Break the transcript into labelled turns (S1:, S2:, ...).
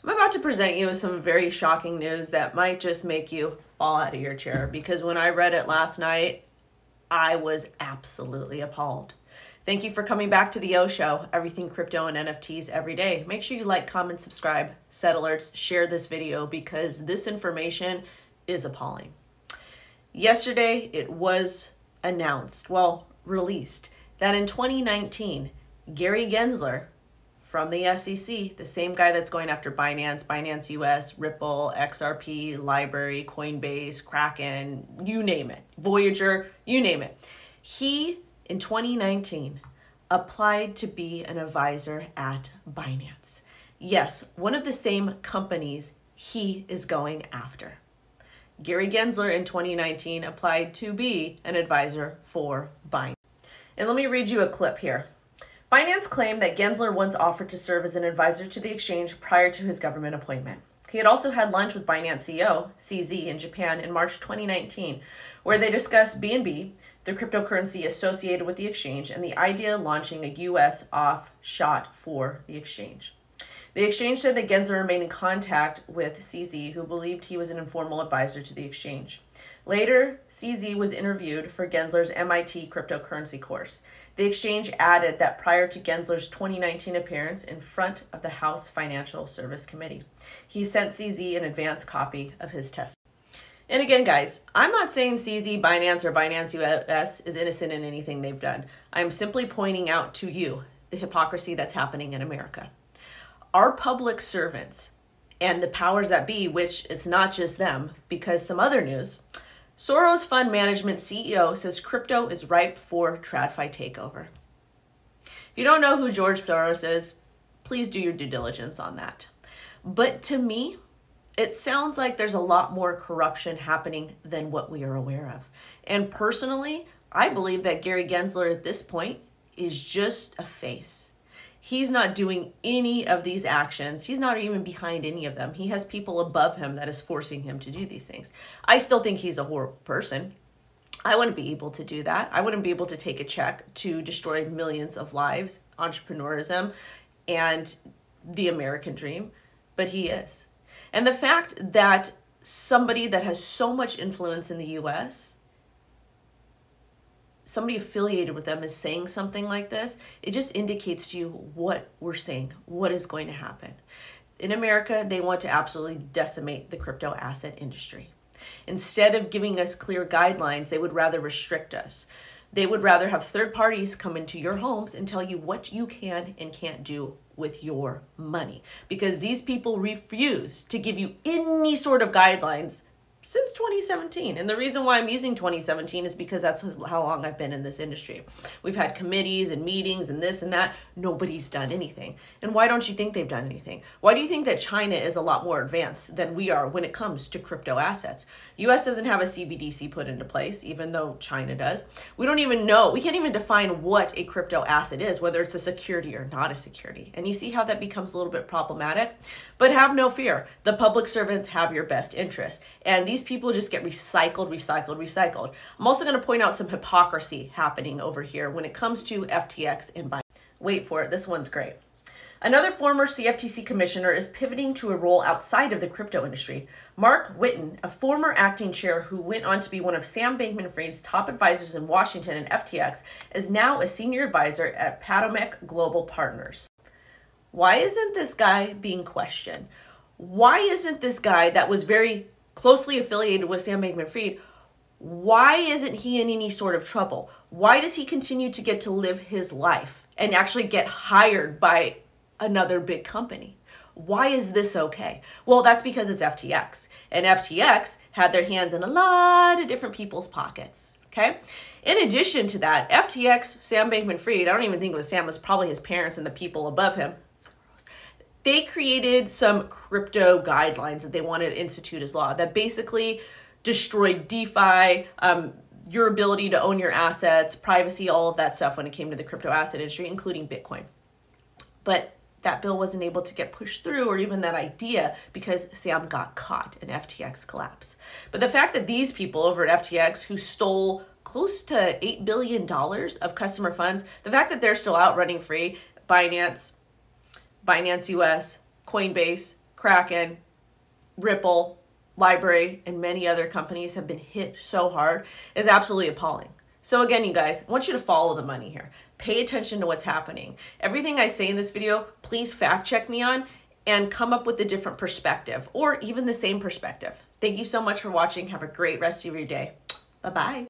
S1: I'm about to present you with some very shocking news that might just make you fall out of your chair, because when I read it last night, I was absolutely appalled. Thank you for coming back to the O Show, everything crypto and NFTs every day. Make sure you like, comment, subscribe, set alerts, share this video, because this information is appalling. Yesterday, it was announced, released, that in 2019, Gary Gensler from the SEC, the same guy that's going after Binance, Binance US, Ripple, XRP, Library, Coinbase, Kraken, you name it, Voyager, you name it. He, in 2019, applied to be an advisor at Binance. Yes, one of the same companies he is going after. Gary Gensler in 2019 applied to be an advisor for Binance. And let me read you a clip here. Binance claimed that Gensler once offered to serve as an advisor to the exchange prior to his government appointment. He had also had lunch with Binance CEO, CZ, in Japan in March 2019, where they discussed BNB, the cryptocurrency associated with the exchange, and the idea of launching a U.S. offshot for the exchange. The exchange said that Gensler remained in contact with CZ, who believed he was an informal advisor to the exchange. Later, CZ was interviewed for Gensler's MIT cryptocurrency course. The exchange added that prior to Gensler's 2019 appearance in front of the House Financial Service Committee, he sent CZ an advance copy of his testimony. And again, guys, I'm not saying CZ, Binance, or Binance US is innocent in anything they've done. I'm simply pointing out to you the hypocrisy that's happening in America. Our public servants and the powers that be, which it's not just them, because some other news, Soros Fund Management CEO says crypto is ripe for TradFi takeover. If you don't know who George Soros is, please do your due diligence on that. But to me, it sounds like there's a lot more corruption happening than what we are aware of. And personally, I believe that Gary Gensler at this point is just a face. He's not doing any of these actions. He's not even behind any of them. He has people above him that is forcing him to do these things. I still think he's a horrible person. I wouldn't be able to do that. I wouldn't be able to take a check to destroy millions of lives, entrepreneurism, and the American dream, but he is. And the fact that somebody that has so much influence in the US, somebody affiliated with them, is saying something like this, it just indicates to you what we're saying, what is going to happen. In America, they want to absolutely decimate the crypto asset industry. Instead of giving us clear guidelines, they would rather restrict us. They would rather have third parties come into your homes and tell you what you can and can't do with your money, because these people refuse to give you any sort of guidelines since 2017. And the reason why I'm using 2017 is because that's how long I've been in this industry. We've had committees and meetings and this and that. Nobody's done anything. And why don't you think they've done anything? Why do you think that China is a lot more advanced than we are when it comes to crypto assets? US doesn't have a CBDC put into place, even though China does. We don't even know. We can't even define what a crypto asset is, whether it's a security or not a security. And you see how that becomes a little bit problematic? But have no fear. The public servants have your best interest. And these people just get recycled, recycled, recycled. I'm also going to point out some hypocrisy happening over here when it comes to FTX and Binance. Wait for it. This one's great. Another former CFTC commissioner is pivoting to a role outside of the crypto industry. Mark Whitten, a former acting chair who went on to be one of Sam Bankman-Fried's top advisors in Washington and FTX, is now a senior advisor at Potomac Global Partners. Why isn't this guy being questioned? Why isn't this guy that was very closely affiliated with Sam Bankman-Fried, why isn't he in any sort of trouble? Why does he continue to get to live his life and actually get hired by another big company? Why is this okay? Well, that's because it's FTX. And FTX had their hands in a lot of different people's pockets, okay? In addition to that, FTX, Sam Bankman-Fried, I don't even think it was Sam, it was probably his parents and the people above him, they created some crypto guidelines that they wanted to institute as law that basically destroyed DeFi, your ability to own your assets, privacy, all of that stuff when it came to the crypto asset industry, including Bitcoin. But that bill wasn't able to get pushed through, or even that idea, because Sam got caught and FTX collapsed. But the fact that these people over at FTX who stole close to $8 billion of customer funds, the fact that they're still out running free, Binance US, Coinbase, Kraken, Ripple, Library, and many other companies have been hit so hard is absolutely appalling. So again, you guys, I want you to follow the money here. Pay attention to what's happening. Everything I say in this video, please fact check me on and come up with a different perspective or even the same perspective. Thank you so much for watching. Have a great rest of your day. Bye-bye.